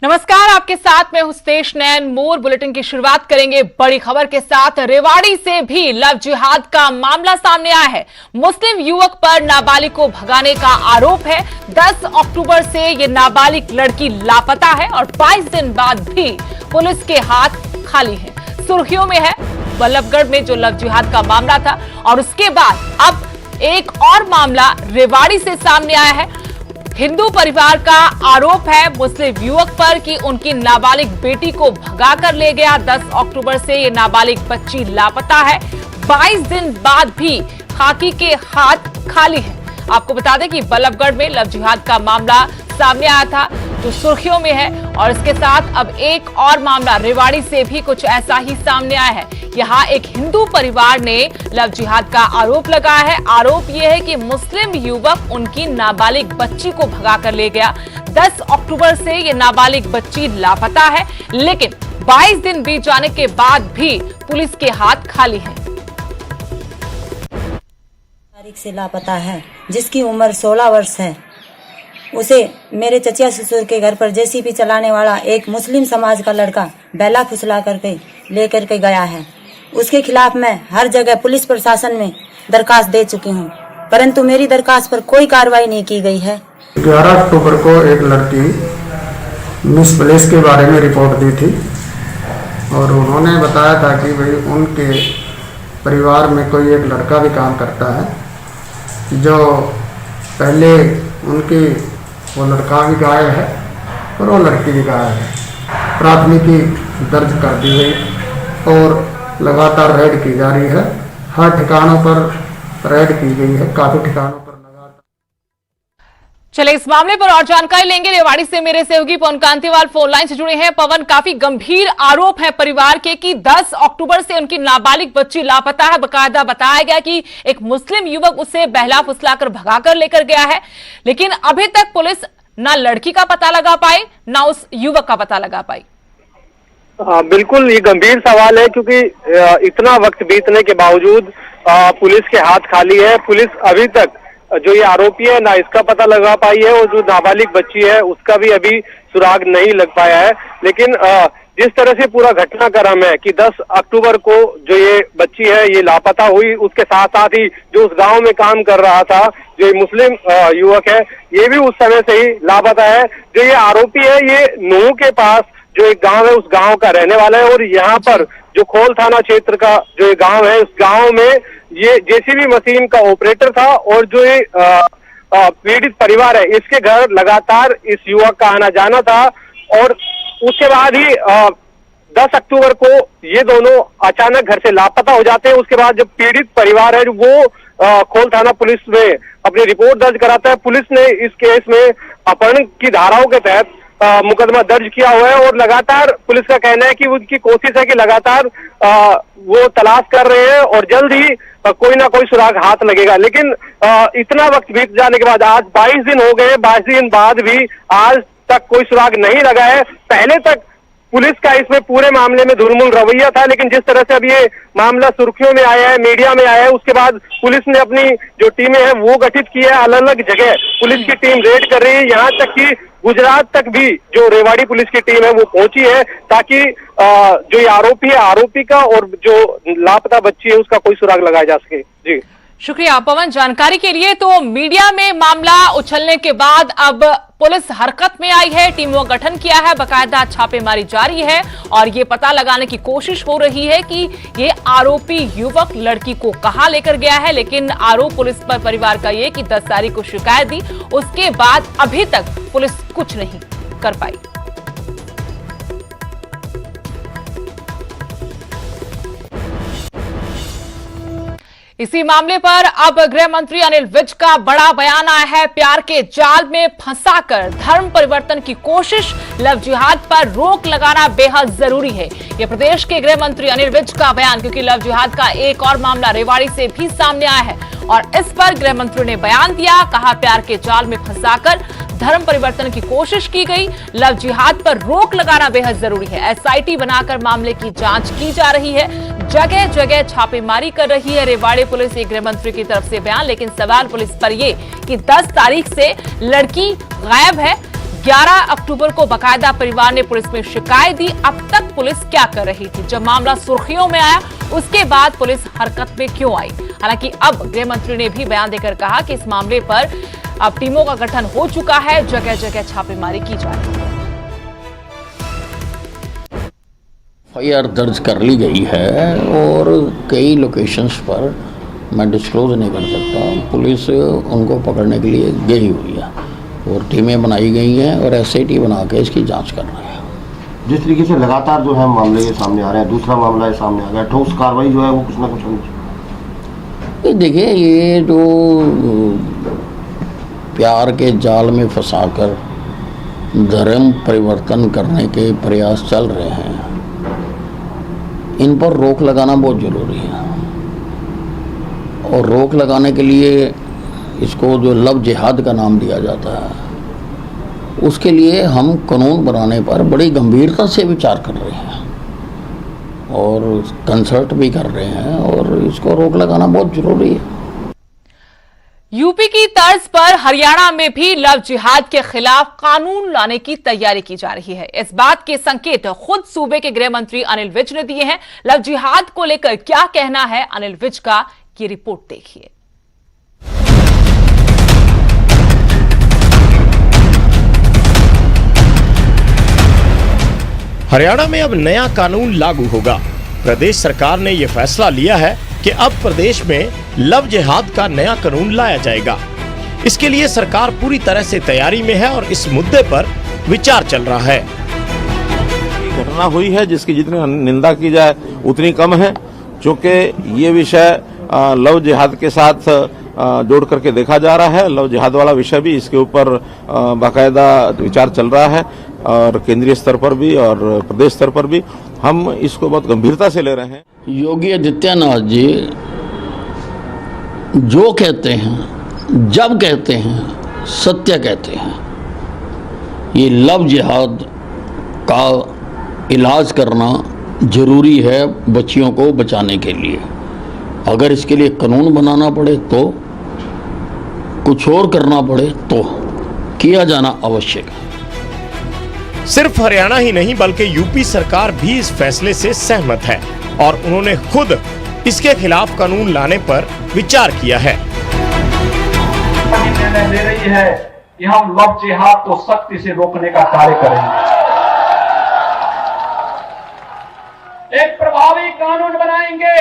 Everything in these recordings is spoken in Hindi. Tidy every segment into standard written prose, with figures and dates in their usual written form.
नमस्कार, आपके साथ मैं हुस्तेश नैन। मोर बुलेटिन की शुरुआत करेंगे बड़ी खबर के साथ। रेवाड़ी से भी लव जिहाद का मामला सामने आया है। मुस्लिम युवक पर नाबालिग को भगाने का आरोप है। 10 अक्टूबर से ये नाबालिग लड़की लापता है और 22 दिन बाद भी पुलिस के हाथ खाली है। सुर्खियों में है बल्लभगढ़ में जो लव जिहाद का मामला था और उसके बाद अब एक और मामला रेवाड़ी से सामने आया है। हिंदू परिवार का आरोप है मुस्लिम युवक पर कि उनकी नाबालिग बेटी को भगा कर ले गया। 10 अक्टूबर से ये नाबालिग बच्ची लापता है। 22 दिन बाद भी खाकी के हाथ खाली है। आपको बता दें कि बल्लभगढ़ में लव जिहाद का मामला सामने आया था जो सुर्खियों में है और इसके साथ अब एक और मामला रेवाड़ी से भी कुछ ऐसा ही सामने आया है। यहाँ एक हिंदू परिवार ने लव जिहाद का आरोप लगाया है। आरोप यह है कि मुस्लिम युवक उनकी नाबालिग बच्ची को भगा कर ले गया। 10 अक्टूबर से ये नाबालिग बच्ची लापता है, लेकिन 22 दिन बीत जाने के बाद भी पुलिस के हाथ खाली है। तारीख से लापता है, जिसकी उम्र 16 वर्ष है। उसे मेरे चचिया ससुर के घर पर जेसीबी चलाने वाला एक मुस्लिम समाज का लड़का बैला फुसला करके लेकर के गया है। उसके खिलाफ मैं हर जगह पुलिस प्रशासन में दरखास्त दे चुकी हूँ, परंतु मेरी दरखास्त पर कोई कार्रवाई नहीं की गई है। 11 अक्टूबर को एक लड़की मिसप्लेस के बारे में रिपोर्ट दी थी और उन्होंने बताया था कि भाई उनके परिवार में कोई एक लड़का भी काम करता है जो पहले उनकी वो लड़का भी गायब है और वो लड़की भी गायब है। प्राथमिकी दर्ज कर दी गई और लगातार रेड की जा रही है। हर ठिकानों पर रेड की गई है, काफी ठिकानों पर लगातार। चले इस मामले पर और जानकारी लेंगे। रेवाड़ी से मेरे सहयोगी पवन कांतिवाल फोन लाइन से जुड़े हैं। पवन, काफी गंभीर आरोप है परिवार के कि 10 अक्टूबर से उनकी नाबालिग बच्ची लापता है। बकायदा बताया गया कि एक मुस्लिम युवक उसे बहला फुसलाकर भगाकर लेकर गया है, लेकिन अभी तक पुलिस ना लड़की का पता लगा पाई ना उस युवक का पता लगा पाई। बिल्कुल, ये गंभीर सवाल है क्योंकि इतना वक्त बीतने के बावजूद पुलिस के हाथ खाली है। पुलिस अभी तक जो ये आरोपी है ना इसका पता लगा पाई है और जो नाबालिग बच्ची है उसका भी अभी सुराग नहीं लग पाया है। लेकिन जिस तरह से पूरा घटनाक्रम है कि 10 अक्टूबर को जो ये बच्ची है ये लापता हुई, उसके साथ साथ ही जो उस गांव में काम कर रहा था जो ये मुस्लिम युवक है ये भी उस समय से ही लापता है। जो ये आरोपी है ये नूह के पास जो एक गांव है उस गांव का रहने वाला है और यहाँ पर जो खोल थाना क्षेत्र का जो ये गांव है उस गांव में ये जेसीबी मशीन का ऑपरेटर था और जो ये पीड़ित परिवार है इसके घर लगातार इस युवक का आना जाना था। और उसके बाद ही 10 अक्टूबर को ये दोनों अचानक घर से लापता हो जाते हैं। उसके बाद जब पीड़ित परिवार है वो खोल थाना पुलिस में अपनी रिपोर्ट दर्ज कराता है। पुलिस ने इस केस में अपहरण की धाराओं के तहत मुकदमा दर्ज किया हुआ है और लगातार पुलिस का कहना है कि उनकी कोशिश है कि लगातार वो तलाश कर रहे हैं और जल्द ही कोई ना कोई सुराग हाथ लगेगा। लेकिन इतना वक्त बीत जाने के बाद आज 22 दिन हो गए, 22 दिन बाद भी आज तक कोई सुराग नहीं लगा है। पहले तक पुलिस का इसमें पूरे मामले में धुरमुल रवैया था, लेकिन जिस तरह से अब ये मामला सुर्खियों में आया है, मीडिया में आया है, उसके बाद पुलिस ने अपनी जो टीमें हैं वो गठित की है। अलग अलग जगह पुलिस की टीम रेड कर रही है, यहाँ तक कि गुजरात तक भी जो रेवाड़ी पुलिस की टीम है वो पहुंची है ताकि जो ये आरोपी है आरोपी का और जो लापता बच्ची है उसका कोई सुराग लगाया जा सके। जी शुक्रिया पवन जानकारी के लिए। तो मीडिया में मामला उछलने के बाद अब पुलिस हरकत में आई है, टीमों का गठन किया है, बकायदा छापेमारी जारी है और ये पता लगाने की कोशिश हो रही है कि ये आरोपी युवक लड़की को कहां लेकर गया है। लेकिन आरोप पुलिस पर परिवार का ये कि 10 तारीख को शिकायत दी, उसके बाद अभी तक पुलिस कुछ नहीं कर पाई। इसी मामले पर अब गृह मंत्री अनिल विज का बड़ा बयान आया है। प्यार के जाल में फंसाकर धर्म परिवर्तन की कोशिश, लव जिहाद पर रोक लगाना बेहद जरूरी है। यह प्रदेश के गृह मंत्री अनिल विज का बयान, क्योंकि लव जिहाद का एक और मामला रेवाड़ी से भी सामने आया है और इस पर गृह मंत्री ने बयान दिया। कहा प्यार के जाल में फंसाकर धर्म परिवर्तन की कोशिश की गई, लव जिहाद पर रोक लगाना बेहद जरूरी है। एसआईटी बनाकर मामले की जांच की जा रही है, जगह जगह छापेमारी कर रही है रेवाड़ी पुलिस। ये गृह मंत्री की तरफ से बयान, लेकिन सवाल पुलिस पर ये कि 10 तारीख से लड़की गायब है, 11 अक्टूबर को बकायदा परिवार ने पुलिस में शिकायत दी। अब तक पुलिस क्या कर रही थी? जब मामला सुर्खियों में आया उसके बाद पुलिस हरकत में क्यों आई? हालांकि अब गृह मंत्री ने भी बयान देकर कहा कि इस मामले पर अब टीमों का गठन हो चुका है, जगह जगह छापेमारी की जा रही है। एफआईआर दर्ज कर ली गई है और कई लोकेशंस पर मैं डिस्क्लोज नहीं कर सकता, पुलिस उनको पकड़ने के लिए गई हुई है और टीमें बनाई गई हैं और एसआईटी बना के इसकी जांच कर रहे हैं। जिस तरीके से लगातार जो है मामले ये सामने आ रहे हैं, दूसरा मामला ये सामने आ गया, ठोस कार्रवाई जो है वो कुछ ना कुछ होनी चाहिए। देखिए, ये जो प्यार के जाल में फंसाकर धर्म परिवर्तन करने के प्रयास चल रहे हैं, इन पर रोक लगाना बहुत ज़रूरी है। और रोक लगाने के लिए इसको जो लव जिहाद का नाम दिया जाता है, उसके लिए हम कानून बनाने पर बड़ी गंभीरता से विचार कर रहे हैं और कंसल्ट भी कर रहे हैं और इसको रोक लगाना बहुत जरूरी है। यूपी की तर्ज पर हरियाणा में भी लव जिहाद के खिलाफ कानून लाने की तैयारी की जा रही है। इस बात के संकेत खुद सूबे के गृह मंत्री अनिल विज ने दिए हैं। लव जिहाद को लेकर क्या कहना है अनिल विज का, ये रिपोर्ट देखिए। हरियाणा में अब नया कानून लागू होगा। प्रदेश सरकार ने यह फैसला लिया है कि अब प्रदेश में लव जिहाद का नया कानून लाया जाएगा। इसके लिए सरकार पूरी तरह से तैयारी में है और इस मुद्दे पर विचार चल रहा है। घटना हुई है जिसकी जितनी निंदा की जाए उतनी कम है, क्योंकि ये विषय लव जिहाद के साथ जोड़ करके देखा जा रहा है। लव जिहाद वाला विषय भी, इसके ऊपर बाकायदा विचार चल रहा है और केंद्रीय स्तर पर भी और प्रदेश स्तर पर भी हम इसको बहुत गंभीरता से ले रहे हैं। योगी आदित्यनाथ जी जो कहते हैं, जब कहते हैं, सत्य कहते हैं। ये लव जिहाद का इलाज करना जरूरी है बच्चियों को बचाने के लिए। अगर इसके लिए कानून बनाना पड़े तो, कुछ और करना पड़े तो किया जाना आवश्यक है। सिर्फ हरियाणा ही नहीं बल्कि यूपी सरकार भी इस फैसले से सहमत है और उन्होंने खुद इसके खिलाफ कानून लाने पर विचार किया है। निर्णय ले रही है कि हम लव जिहाद को सख्ती से रोकने का कार्य करेंगे। एक प्रभावी कानून बनाएंगे।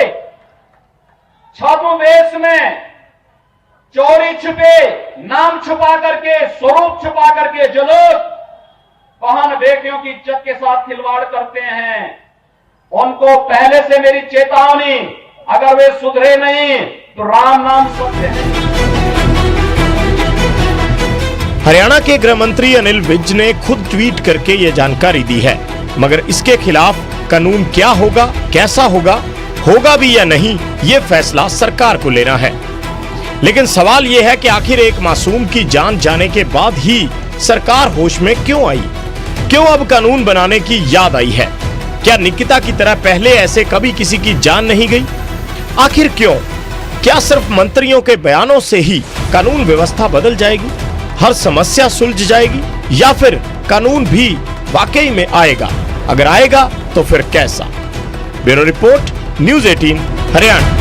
छद्मवेश में चोरी छुपे, नाम छुपा करके, स्वरूप छुपा करके जो लोग बहन बेटियों की इज्जत के साथ खिलवाड़ करते हैं, उनको पहले से मेरी चेतावनी, अगर वे सुधरे नहीं तो राम नाम सत्य है। हरियाणा के गृह मंत्री अनिल विज ने खुद ट्वीट करके ये जानकारी दी है, मगर इसके खिलाफ कानून क्या होगा, कैसा होगा, होगा भी या नहीं, ये फैसला सरकार को लेना है। लेकिन सवाल ये है कि आखिर एक मासूम की जान जाने के बाद ही सरकार होश में क्यों आई? क्यों अब कानून बनाने की याद आई है? क्या निकिता की तरह पहले ऐसे कभी किसी की जान नहीं गई? आखिर क्यों? क्या सिर्फ मंत्रियों के बयानों से ही कानून व्यवस्था बदल जाएगी, हर समस्या सुलझ जाएगी, या फिर कानून भी वाकई में आएगा? अगर आएगा तो फिर कैसा? Bureau report, news 18 Haryana.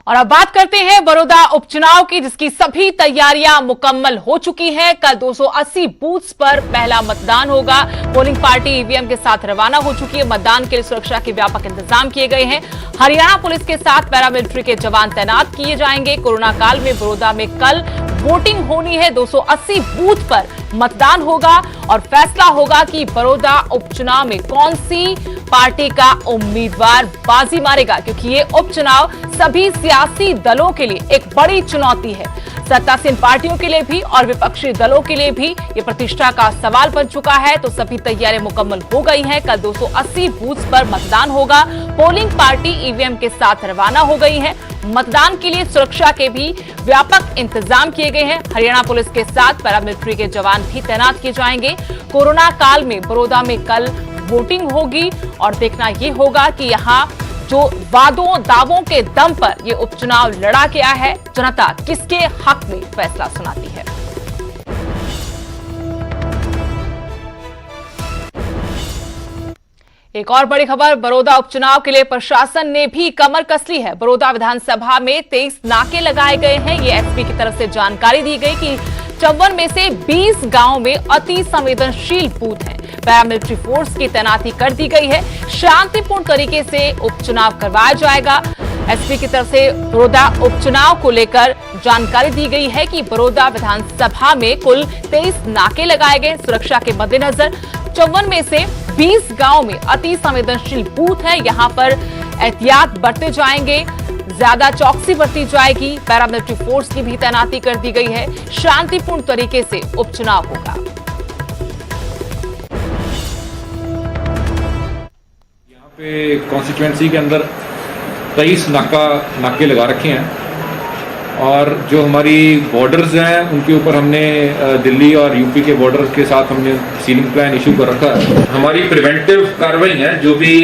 और अब बात करते हैं बड़ौदा उपचुनाव की, जिसकी सभी तैयारियां मुकम्मल हो चुकी हैं। कल 280 बूथ्स पर पहला मतदान होगा। पोलिंग पार्टी ईवीएम के साथ रवाना हो चुकी है। मतदान के लिए सुरक्षा के व्यापक इंतजाम किए गए हैं। हरियाणा पुलिस के साथ पैरामिलिट्री के जवान तैनात किए जाएंगे। कोरोना काल में बड़ौदा में कल वोटिंग होनी है। 280 बूथ पर मतदान होगा और फैसला होगा कि बड़ौदा उपचुनाव में कौन सी पार्टी का उम्मीदवार बाजी मारेगा, क्योंकि ये उपचुनाव सभी सियासी दलों के लिए एक बड़ी चुनौती है। सत्तासीन पार्टियों के लिए भी और विपक्षी दलों के लिए भी ये प्रतिष्ठा का सवाल बन चुका है। तो सभी तैयारियां मुकम्मल हो गई हैं। कल 280 बूथ पर मतदान होगा। पोलिंग पार्टी ईवीएम के साथ रवाना हो गई है। मतदान के लिए सुरक्षा के भी व्यापक इंतजाम किए गए हैं। हरियाणा पुलिस के साथ पैरामिलिट्री के जवान भी तैनात किए जाएंगे। कोरोना काल में बड़ौदा में कल वोटिंग होगी और देखना यह होगा कि यहां जो वादों दावों के दम पर ये उपचुनाव लड़ा गया है, जनता किसके हक में फैसला सुनाती है। एक और बड़ी खबर, बड़ौदा उपचुनाव के लिए प्रशासन ने भी कमर कस ली है। बड़ौदा विधानसभा में 23 नाके लगाए गए हैं। ये एसपी की तरफ से जानकारी दी गई कि 54 में से 20 गांव में अति संवेदनशील बूथ हैं। पैरामिलिट्री फोर्स की तैनाती कर दी गई है। शांतिपूर्ण तरीके से उपचुनाव करवाया जाएगा। एसपी की तरफ से बड़ौदा उपचुनाव को लेकर जानकारी दी गई है कि बड़ौदा विधानसभा में कुल 23 नाके लगाए गए। सुरक्षा के मद्देनजर 54 में से 20 गांव में अति संवेदनशील बूथ है। यहां पर एहतियात बरते जाएंगे, ज्यादा चौकसी बरती जाएगी। पैरामिलिट्री फोर्स की भी तैनाती कर दी गई है। शांतिपूर्ण तरीके से उपचुनाव होगा। यहाँ पे कॉन्स्टिट्यूएंसी के अंदर 23 नाके लगा रखे हैं और जो हमारी बॉर्डर्स हैं उनके ऊपर हमने दिल्ली और यूपी के बॉर्डर्स के साथ हमने सीलिंग प्लान इशू कर रखा है। हमारी प्रिवेंटिव कार्रवाई है, जो भी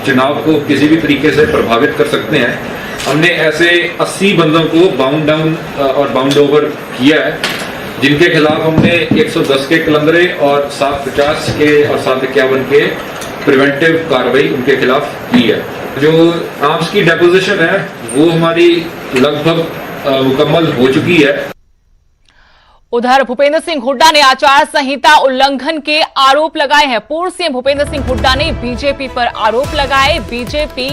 चुनाव को किसी भी तरीके से प्रभावित कर सकते हैं। हमने ऐसे 80 बंदों को बाउंड डाउन और बाउंड ओवर किया है, जिनके खिलाफ हमने 110 के कलंदरे और 750 के और 751 के प्रिवेंटिव कार्रवाई उनके खिलाफ की है। जो आर्म्स की डेपोजिशन है वो हमारी लगभग मुकम्मल हो चुकी है। उधर भूपेंद्र सिंह हुड्डा ने आचार संहिता उल्लंघन के आरोप लगाए हैं। पूर्व सीएम भूपेंद्र सिंह हुड्डा ने बीजेपी पर आरोप लगाए। बीजेपी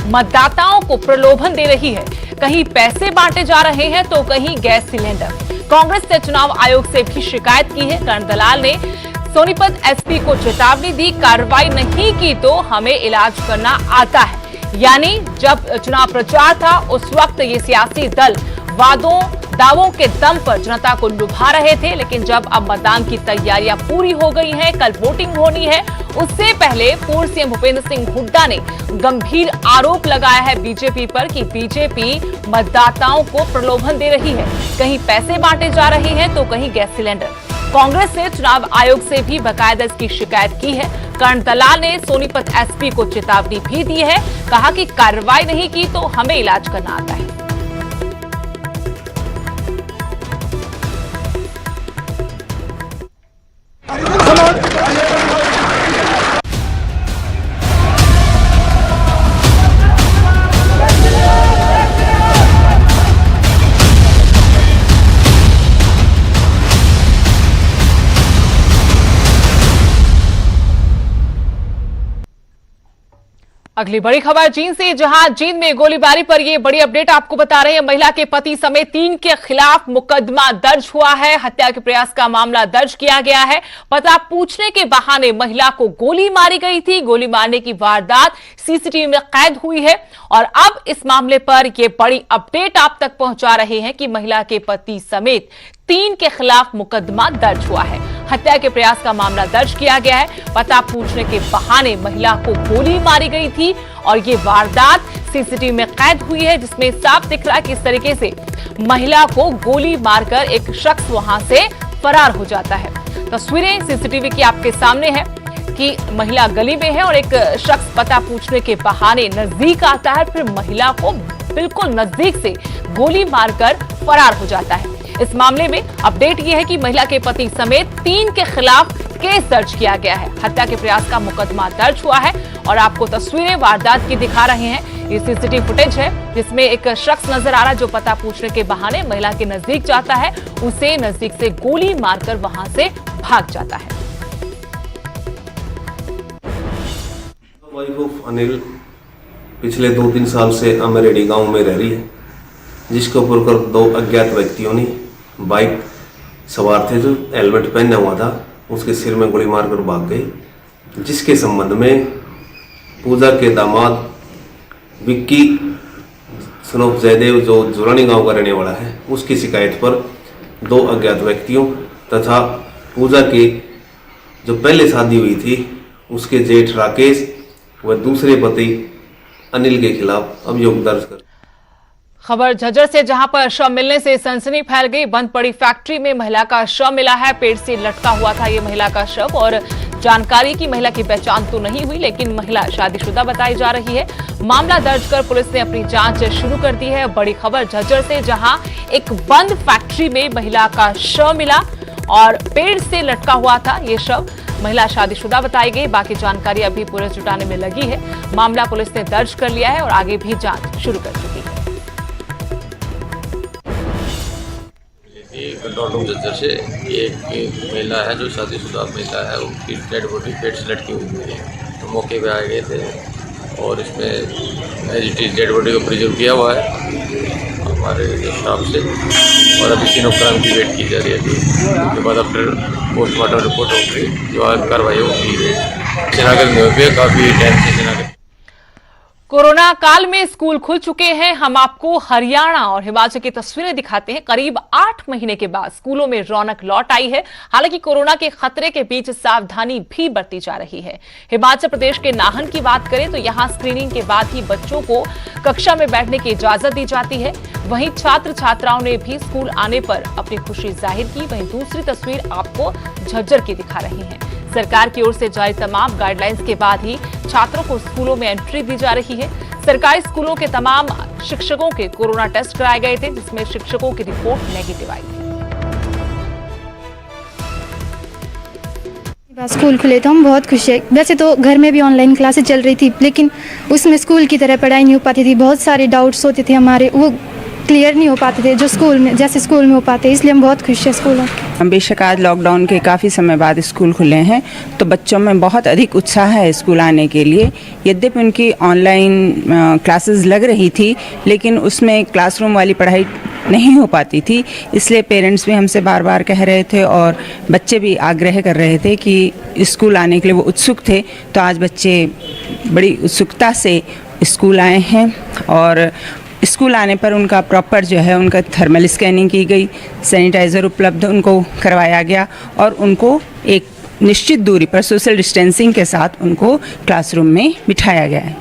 मतदाताओं को प्रलोभन दे रही है, कहीं पैसे बांटे जा रहे हैं तो कहीं गैस सिलेंडर। कांग्रेस ने चुनाव आयोग से भी शिकायत की है। कर्ण दलाल ने सोनीपत एसपी को चेतावनी दी, कार्रवाई नहीं की तो हमें इलाज करना आता है। यानी जब चुनाव प्रचार था उस वक्त ये सियासी दल वादों दावों के दम पर जनता को लुभा रहे थे, लेकिन जब अब मतदान की तैयारियां पूरी हो गई हैं, कल वोटिंग होनी है, उससे पहले पूर्व सीएम भूपेंद्र सिंह हुड्डा ने गंभीर आरोप लगाया है बीजेपी पर कि बीजेपी मतदाताओं को प्रलोभन दे रही है, कहीं पैसे बांटे जा रहे हैं तो कहीं गैस सिलेंडर। कांग्रेस ने चुनाव आयोग से भी बाकायदा इसकी शिकायत की है। कर्ण दलाल ने सोनीपत एसपी को चेतावनी भी दी है, कहा कि कार्रवाई नहीं की तो हमें इलाज करना आता है। अगली बड़ी खबर जींद से, जहां जींद में गोलीबारी पर ये बड़ी अपडेट आपको बता रहे हैं। महिला के पति समेत 3 के खिलाफ मुकदमा दर्ज हुआ है। हत्या के प्रयास का मामला दर्ज किया गया है। पता पूछने के बहाने महिला को गोली मारी गई थी। गोली मारने की वारदात सीसीटीवी में कैद हुई है और अब इस मामले पर यह बड़ी अपडेट आप तक पहुंचा रहे हैं कि महिला के पति समेत 3 के खिलाफ मुकदमा दर्ज हुआ है। हत्या के प्रयास का मामला दर्ज किया गया है। पता पूछने के बहाने महिला को गोली मारी गई थी और ये वारदात सीसीटीवी में कैद हुई है, जिसमें साफ दिख रहा है कि इस तरीके से महिला को गोली मारकर एक शख्स वहां से फरार हो जाता है। तस्वीरें सीसीटीवी की आपके सामने है कि महिला गली में है और एक शख्स पता पूछने के बहाने नजदीक आता है, फिर महिला को बिल्कुल नजदीक से गोली मारकर फरार हो जाता है। इस मामले में अपडेट यह है कि महिला के पति समेत 3 के खिलाफ केस दर्ज किया गया है। हत्या के प्रयास का मुकदमा दर्ज हुआ है और आपको तस्वीरें वारदात की दिखा रहे हैं। ये सीसीटीवी फुटेज है जिसमें एक शख्स नजर आ रहा है जो पता पूछने के बहाने महिला के नजदीक जाता है, उसे नजदीक से गोली मारकर वहां से भाग जाता है। वाइफ ऑफ अनिल पिछले 2-3 साल से अमरेडी गांव में रह रही है, जिसके ऊपर कर 2 अज्ञात व्यक्तियों ने बाइक सवार थे जो हेलमेट पहना हुआ था, उसके सिर में गोली मारकर भाग गए। जिसके संबंध में पूजा के दामाद विक्की सन ऑफ जयदेव जो जुरानी गांव का रहने वाला है, उसकी शिकायत पर 2 अज्ञात व्यक्तियों तथा पूजा की जो पहले शादी हुई थी उसके जेठ राकेश व दूसरे पति अनिल के खिलाफ अभियोग दर्ज कर। खबर झज्जर से, जहां पर शव मिलने से सनसनी फैल गई। बंद पड़ी फैक्ट्री में महिला का शव मिला है। पेड़ से लटका हुआ था ये महिला का शव और जानकारी की महिला की पहचान तो नहीं हुई, लेकिन महिला शादीशुदा बताई जा रही है। मामला दर्ज कर पुलिस ने अपनी जांच शुरू कर दी है। बड़ी खबर झज्जर से, जहां एक बंद फैक्ट्री में महिला का शव मिला और पेड़ से लटका हुआ था ये शव। महिला शादीशुदा बताई गई। बाकी जानकारी अभी पुलिस जुटाने में लगी है। मामला पुलिस ने दर्ज कर लिया है और आगे भी जांच शुरू कर चुकी है। कंट्रोल रूम झज्जर से एक महिला है जो शादीशुदा महिला है, उनकी डेड बॉडी पेट से लटकी हुई है। तो मौके पे आ गए थे और इसमें as it is dead body को प्रिजर्व किया हुआ है हमारे स्टाफ से और अभी तीनों क्राइम की वेट की जा रही है। उसके बाद आफ्टर पोस्टमार्टम रिपोर्ट होगी, जो आज कार्रवाई होगी श्रीनगर में हुई है। काफ़ी टाइम से श्रीनगर कोरोना काल में स्कूल खुल चुके हैं। हम आपको हरियाणा और हिमाचल की तस्वीरें दिखाते हैं। करीब 8 महीने के बाद स्कूलों में रौनक लौट आई है। हालांकि कोरोना के खतरे के बीच सावधानी भी बरती जा रही है। हिमाचल प्रदेश के नाहन की बात करें तो यहां स्क्रीनिंग के बाद ही बच्चों को कक्षा में बैठने की इजाजत दी जाती है। वहीं छात्र छात्राओं ने भी स्कूल आने पर अपनी खुशी जाहिर की। वहीं दूसरी तस्वीर आपको झज्जर की दिखा रही है। सरकार की ओर से जारी तमाम गाइडलाइंस के बाद ही छात्रों को स्कूलों में एंट्री दी जा रही है। सरकारी स्कूलों के तमाम शिक्षकों के कोरोना टेस्ट कराए गए थे, जिसमें शिक्षकों की रिपोर्ट नेगेटिव आई थी। स्कूल खुले तो हम बहुत खुश है। वैसे तो घर में भी ऑनलाइन क्लासेस चल रही थी, लेकिन उसमें स्कूल की तरह पढ़ाई नहीं हो पाती थी। बहुत सारे डाउट्स होते थे हमारे, वो क्लियर नहीं हो पाते थे जो स्कूल में जैसे स्कूल में हो पाते। इसलिए हम बहुत खुश हैं स्कूलों। बेशक आज लॉकडाउन के काफ़ी समय बाद स्कूल खुले हैं तो बच्चों में बहुत अधिक उत्साह है स्कूल आने के लिए। यद्यपि उनकी ऑनलाइन क्लासेस लग रही थी, लेकिन उसमें क्लासरूम वाली पढ़ाई नहीं हो पाती थी। इसलिए पेरेंट्स भी हमसे बार बार कह रहे थे और बच्चे भी आग्रह कर रहे थे कि स्कूल आने के लिए वो उत्सुक थे। तो आज बच्चे बड़ी उत्सुकता से स्कूल आए हैं और स्कूल आने पर उनका प्रॉपर जो है उनका थर्मल स्कैनिंग की गई, सैनिटाइज़र उपलब्ध उनको करवाया गया और उनको एक निश्चित दूरी पर सोशल डिस्टेंसिंग के साथ उनको क्लासरूम में बिठाया गया है।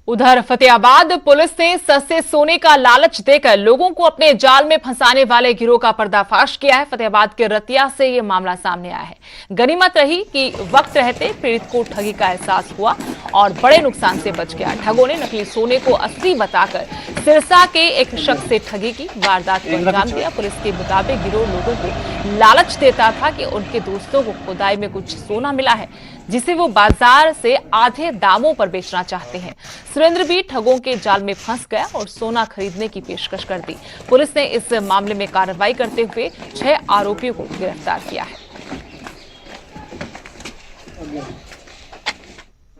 उधर फतेहाबाद पुलिस ने सस्ते सोने का लालच देकर लोगों को अपने जाल में फंसाने वाले गिरोह का पर्दाफाश किया है। फतेहाबाद के रतिया से यह मामला सामने आया है। गनीमत रही कि वक्त रहते पीड़ित को ठगी का एहसास हुआ और बड़े नुकसान से बच गया। ठगों ने नकली सोने को असली बताकर सिरसा के एक शख्स से ठगी की वारदात को अंजाम दिया। पुलिस के मुताबिक गिरोह लोगों को लालच देता था कि उनके दोस्तों को खुदाई में कुछ सोना मिला है, जिसे वो बाजार से आधे दामों पर बेचना चाहते हैं। सुरेंद्र भी ठगों के जाल में फंस गया और सोना खरीदने की पेशकश कर दी। पुलिस ने इस मामले में कार्रवाई करते हुए 6 आरोपियों को गिरफ्तार किया है।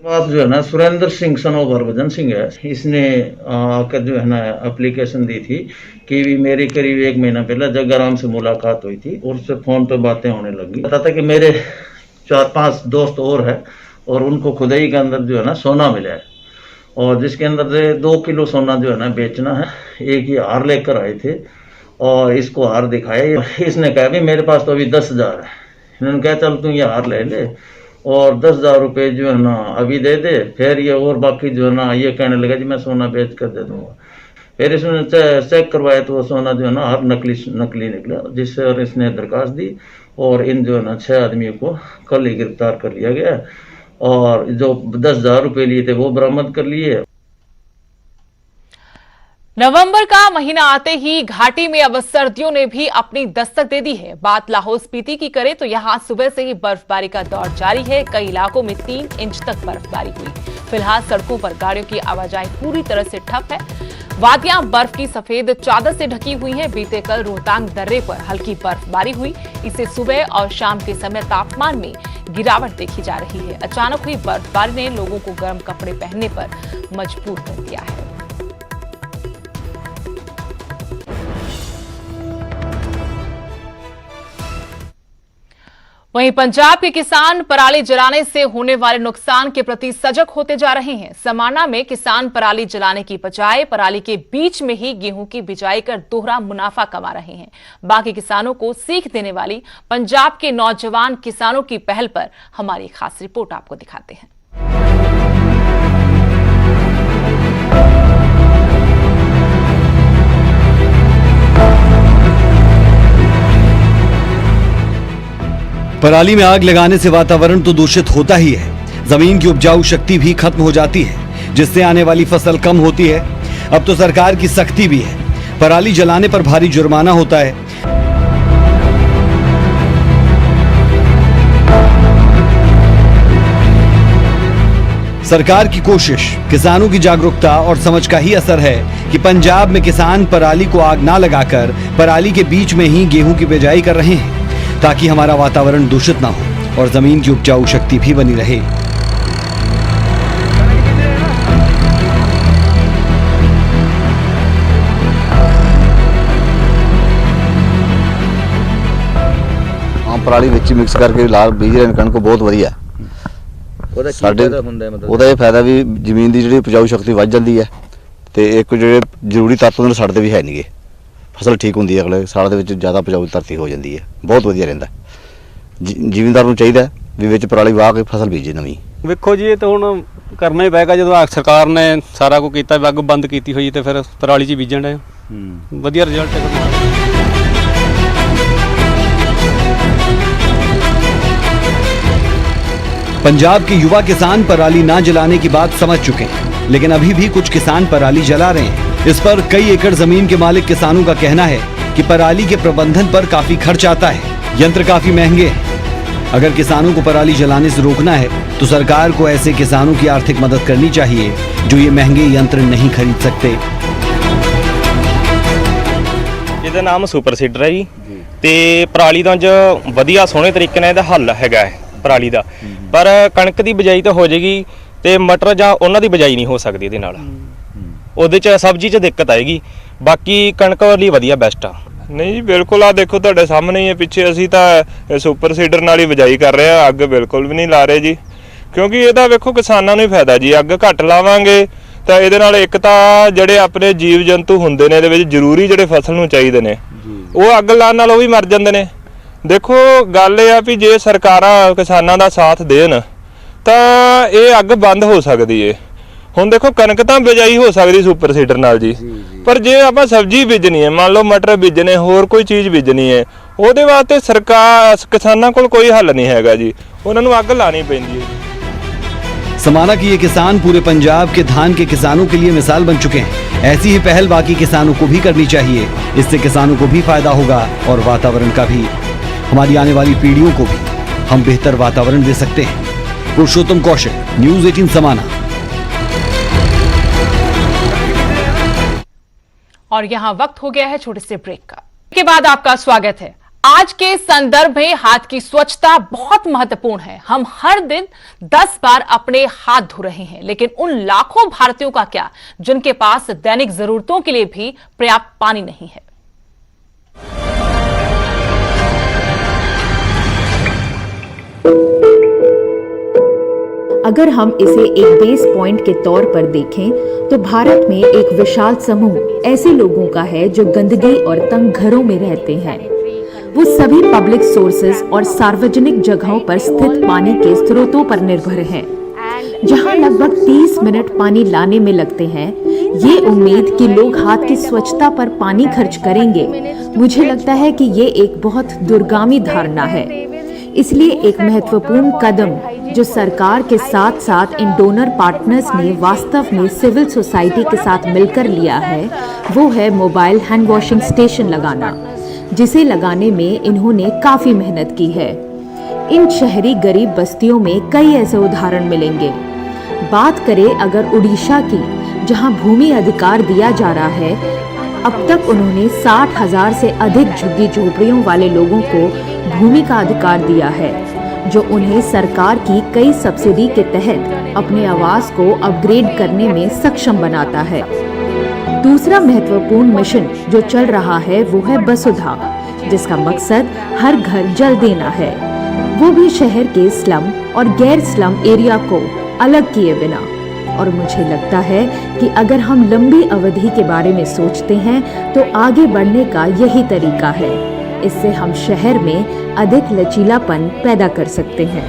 बात जो है ना सुरेंद्र सिंह सन ऑफ हरभजन सिंह है। इसने आकर जो है ना एप्लीकेशन दी थी कि मेरी करीब 1 महीना पहले जग्गाराम से मुलाकात हुई थी और उससे फोन पे बातें होने लगी। पता था कि मेरे 4-5 दोस्त और है और उनको खुदाई के अंदर जो है ना सोना मिला है और जिसके अंदर से 2 किलो सोना जो है ना बेचना है। एक ही हार लेकर आए थे और इसको हार दिखाया। इसने कहा भी मेरे पास तो अभी 10,000 है। इन्होंने कहा चल तू ये हार ले ले और 10,000 रुपये जो है ना अभी दे दे, फिर ये और बाकी जो है ना ये कहने लगा जी मैं सोना बेच कर दे दूंगा। फिर इसने चेक करवाया तो वो सोना जो है ना हर नकली निकला, जिससे और इसने दरखास्त दी और इन जो है ना 6 आदमियों को कल ही गिरफ्तार कर लिया गया और जो 10,000 रुपये लिए थे वो बरामद कर लिए। नवंबर का महीना आते ही घाटी में अब सर्दियों ने भी अपनी दस्तक दे दी है। बात लाहौल स्पीति की करें तो यहां सुबह से ही बर्फबारी का दौर जारी है। कई इलाकों में 3 इंच तक बर्फबारी हुई। फिलहाल सड़कों पर गाड़ियों की आवाजाही पूरी तरह से ठप है। वादियां बर्फ की सफेद चादर से ढकी हुई हैं। बीते कल रोहतांग दर्रे पर हल्की बर्फबारी हुई। इससे सुबह और शाम के समय तापमान में गिरावट देखी जा रही है। अचानक हुई बर्फबारी ने लोगों को गर्म कपड़े पहनने पर मजबूर कर दिया है। वहीं पंजाब के किसान पराली जलाने से होने वाले नुकसान के प्रति सजग होते जा रहे हैं। समाना में किसान पराली जलाने की बजाय पराली के बीच में ही गेहूं की बिजाई कर दोहरा मुनाफा कमा रहे हैं। बाकी किसानों को सीख देने वाली पंजाब के नौजवान किसानों की पहल पर हमारी खास रिपोर्ट आपको दिखाते हैं। पराली में आग लगाने से वातावरण तो दूषित होता ही है, जमीन की उपजाऊ शक्ति भी खत्म हो जाती है, जिससे आने वाली फसल कम होती है। अब तो सरकार की सख्ती भी है, पराली जलाने पर भारी जुर्माना होता है। सरकार की कोशिश, किसानों की जागरूकता और समझ का ही असर है कि पंजाब में किसान पराली को आग ना लगाकर पराली के बीच में ही गेहूं की बिजाई कर रहे हैं, ताकि हमारा वातावरण दूषित ना हो और जमीन की उपजाऊ शक्ति भी बनी रहे। ਆਮ ਪਰਾਲੀ ਵਿੱਚ ਮਿਕਸ ਕਰਕੇ ਲਾਲ ਬੀਜ ਰਹੇ ਕਣਕ ਬਹੁਤ ਵਧੀਆ। ਉਹਦਾ ਕੀ ਫਾਇਦਾ ਹੁੰਦਾ ਹੈ? ਮਤਲਬ ਉਹਦਾ ਇਹ ਫਾਇਦਾ ਵੀ ਜ਼ਮੀਨ ਦੀ ਜਿਹੜੀ ਉਪਜਾਊ ਸ਼ਕਤੀ ਵੱਧ ਜਾਂਦੀ ਹੈ ਤੇ ਇੱਕ ਜਿਹੜੇ ਜ਼ਰੂਰੀ ਤੱਤ ਉਹਨਾਂ ਛੱਡਦੇ ਵੀ ਹੈ ਨਹੀਂਗੇ। फसल ठीक होंगी है, अगले साल ਦੇ ਵਿੱਚ ਜ਼ਿਆਦਾ ਉਪਜਾਊ ਧਰਤੀ ਹੋ ਜਾਂਦੀ ਹੈ, ਬਹੁਤ ਵਧੀਆ ਰਹਿੰਦਾ। ਜ਼ਿਮੀਂਦਾਰ ਨੂੰ ਚਾਹੀਦਾ ਵੀ ਵਿੱਚ ਪਰਾਲੀ ਵਾਹ ਕੇ ਫਸਲ ਬੀਜੇ ਨਵੀਂ। ਵੇਖੋ ਜੀ ਇਹ ਤਾਂ ਹੁਣ ਕਰਨਾ ਹੀ ਪਏਗਾ, ਜਦੋਂ ਸਰਕਾਰ ਨੇ ਸਾਰਾ ਕੁਝ ਕੀਤਾ, ਅੱਗ ਬੰਦ ਕੀਤੀ ਹੋਈ ਤੇ ਫਿਰ ਪਰਾਲੀ 'ਚ ਬੀਜਣ ਦੇ ਵਧੀਆ ਰਿਜ਼ਲਟ ਹੈ। पंजाब के युवा किसान पराली ना जलाने की बात समझ चुके हैं, लेकिन अभी भी कुछ किसान पराली जला रहे हैं। इस पर कई एकड़ जमीन के मालिक किसानों का कहना है कि पराली के प्रबंधन पर काफी खर्च आता है, यंत्र काफी महंगे हैं। अगर किसानों को पराली जलाने से रोकना है तो सरकार को ऐसे किसानों की आर्थिक मदद करनी चाहिए जो ये महंगे यंत्र नहीं खरीद सकते। ਇਹਦਾ ਨਾਮ ਸੁਪਰ ਸੀਡਰ ਹੈ ਜੀ ਤੇ ਪਰਾਲੀ ਦਾ ਜੋ ਵਧੀਆ ਸੋਹਣੇ ਤਰੀਕੇ ਨਾਲ ਇਹਦਾ ਹੱਲ ਹੈਗਾ ਪਰਾਲੀ ਦਾ, ਪਰ ਕਣਕ ਦੀ ਬਿਜਾਈ ਤਾਂ ਹੋ ਜਾਏਗੀ ਤੇ ਮਟਰ ਜਾਂ ਉਹਨਾਂ ਦੀ ਬਿਜਾਈ ਨਹੀਂ ਹੋ ਸਕਦੀ ਇਹਦੇ ਨਾਲ। ਉਹਦੇ ਚ ਸਬਜ਼ੀ ਚ ਦਿੱਕਤ ਆਏਗੀ, ਬਾਕੀ ਕਣਕ ਲਈ ਵਧੀਆ ਬੈਸਟ ਆ। ਨਹੀਂ ਜੀ ਬਿਲਕੁਲ, ਆ ਦੇਖੋ ਤੁਹਾਡੇ ਸਾਹਮਣੇ ਹੀ ਹੈ ਪਿੱਛੇ, ਅਸੀਂ ਤਾਂ ਸੁਪਰ ਸੀਡਰ ਨਾਲ ਹੀ ਬਿਜਾਈ ਕਰ ਰਹੇ ਆ, ਅੱਗ ਬਿਲਕੁਲ ਵੀ ਨਹੀਂ ਲਾ ਰਹੇ ਜੀ, ਕਿਉਂਕਿ ਇਹਦਾ ਵੇਖੋ ਕਿਸਾਨਾਂ ਨੂੰ ਹੀ ਫਾਇਦਾ ਜੀ। ਅੱਗ ਘੱਟ ਲਾਵਾਂਗੇ ਤਾਂ ਇਹਦੇ ਨਾਲ ਇੱਕ ਤਾਂ ਜਿਹੜੇ ਆਪਣੇ ਜੀਵ ਜੰਤੂ ਹੁੰਦੇ ਨੇ ਇਹਦੇ ਵਿੱਚ ਜ਼ਰੂਰੀ ਜਿਹੜੇ ਫਸਲ ਨੂੰ ਚਾਹੀਦੇ ਨੇ ਉਹ ਅੱਗ ਲਾਉਣ ਨਾਲ ਉਹ ਵੀ ਮਰ ਜਾਂਦੇ ਨੇ। ਦੇਖੋ ਗੱਲ ਇਹ ਆ ਵੀ ਜੇ ਸਰਕਾਰਾਂ ਕਿਸਾਨਾਂ ਦਾ ਸਾਥ ਦੇਣ ਤਾਂ ਇਹ ਅੱਗ ਬੰਦ ਹੋ ਸਕਦੀ ਏ। ਹੁਣ ਦੇਖੋ ਕਣਕ ਤਾਂ ਬਿਜਾਈ ਹੋ ਸਕਦੀ ਸੁਪਰ ਸੀਡਰ ਨਾਲ ਜੀ, ਪਰ ਜੇ ਆਪਾਂ ਸਬਜ਼ੀ ਬੀਜਣੀ ਹੈ, ਮੰਨ ਲਓ ਮਟਰ ਬੀਜਣੇ, ਹੋਰ ਕੋਈ ਚੀਜ਼ ਬੀਜਣੀ ਹੈ, ਉਹਦੇ ਵਾਸਤੇ ਸਰਕਾਰ ਕਿਸਾਨਾਂ ਕੋਲ ਕੋਈ ਹੱਲ ਨਹੀਂ ਹੈਗਾ ਜੀ, ਉਹਨਾਂ ਨੂੰ ਅੱਗ ਲਾਣੀ ਪੈਂਦੀ ਹੈ। समाना के ये किसान पूरे पंजाब के धान के किसानों के लिए मिसाल बन चुके हैं। ऐसी ही पहल बाकी किसानों को भी करनी चाहिए, इससे किसानों को भी फायदा होगा और वातावरण का भी। हमारी आने वाली पीढ़ियों को भी हम बेहतर वातावरण दे सकते हैं। पुरुषोत्तम कौशिक, न्यूज़ 18 समाना। और यहाँ वक्त हो गया है छोटे से ब्रेक का, के बाद आपका स्वागत है। आज के संदर्भ में हाथ की स्वच्छता बहुत महत्वपूर्ण है। हम हर दिन 10 बार अपने हाथ धो रहे हैं, लेकिन उन लाखों भारतीयों का क्या जिनके पास दैनिक जरूरतों के लिए भी पर्याप्त पानी नहीं है। अगर हम इसे एक बेस पॉइंट के तौर पर देखें तो भारत में एक विशाल समूह ऐसे लोगों का है जो गंदगी और तंग घरों में रहते हैं। वो सभी पब्लिक सोर्सेज और सार्वजनिक जगहों पर स्थित पानी के स्रोतों पर निर्भर हैं, जहां लगभग 30 मिनट पानी लाने में लगते हैं। ये उम्मीद कि लोग हाथ की स्वच्छता पर पानी खर्च करेंगे, मुझे लगता है कि ये एक बहुत दूरगामी धारणा है। इसलिए एक महत्वपूर्ण कदम जो सरकार के साथ साथ इन डोनर पार्टनर्स ने वास्तव में सिविल सोसाइटी के साथ मिलकर लिया है, वो है मोबाइल हैंड वॉशिंग स्टेशन लगाना, जिसे लगाने में इन्होंने काफी मेहनत की है। इन शहरी गरीब बस्तियों में कई ऐसे उदाहरण मिलेंगे। बात करें अगर उड़ीसा की, जहां भूमि अधिकार दिया जा रहा है, अब तक उन्होंने 60,000 से अधिक झुग्गी झोपड़ियों वाले लोगों को भूमि का अधिकार दिया है, जो उन्हें सरकार की कई सब्सिडी के तहत अपने आवास को अपग्रेड करने में सक्षम बनाता है। दूसरा महत्वपूर्ण मिशन जो चल रहा है वो है वसुधा, जिसका मकसद हर घर जल देना है। वो भी शहर के स्लम और गैर स्लम एरिया को अलग किए बिना। और मुझे लगता है कि अगर हम लंबी अवधि के बारे में सोचते हैं तो आगे बढ़ने का यही तरीका है। इससे हम शहर में अधिक लचीलापन पैदा कर सकते हैं।